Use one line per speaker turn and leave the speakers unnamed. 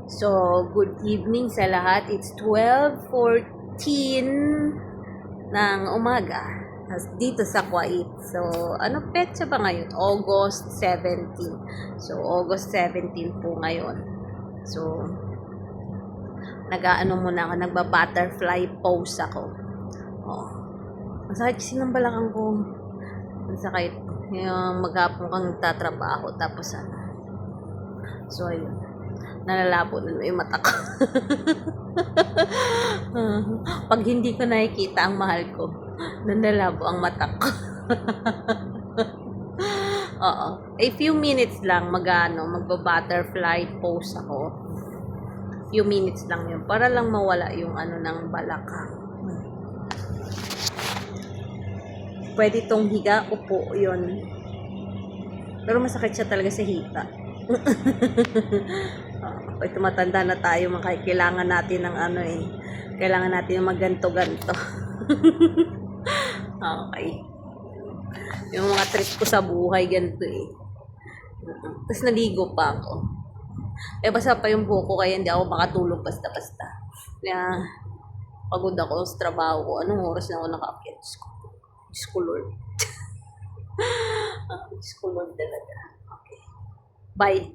So, good evening sa lahat. It's 12:14 ng umaga dito sa Kuwait. So, ano petsa ba ngayon? August 17. So, August 17 po ngayon. So, nag-aano muna ako, nagba-butterfly pose ako. Oh. Masakit kasi ng balakang ko. Masakit. Yung maghapon kang nagtatrabaho tapos ano. So, ayun. Nalalabo na yung mata ko. Pag hindi ko nakikita ang mahal ko, nalalabo ang mata ko. Oo. A few minutes lang magba-butterfly pose ako. Few minutes lang yun. Para lang mawala yung ano ng balakang. Pwede tong higa, upo, yun. Pero masakit siya talaga sa hita. Ito matanda na tayo, kailangan natin ng ano eh. Kailangan natin ng maganto-ganto. Okay. Yung mga trip ko sa buhay, ganito eh. Tapos naligo pa ako. Basa pa yung buhok ko kaya hindi ako makatulog basta-basta. Kaya pagod ako sa trabaho ko. Anong oras na ako nakaakyat? Diyos ko Lord. Diyos ko Lord talaga. Okay. Bye.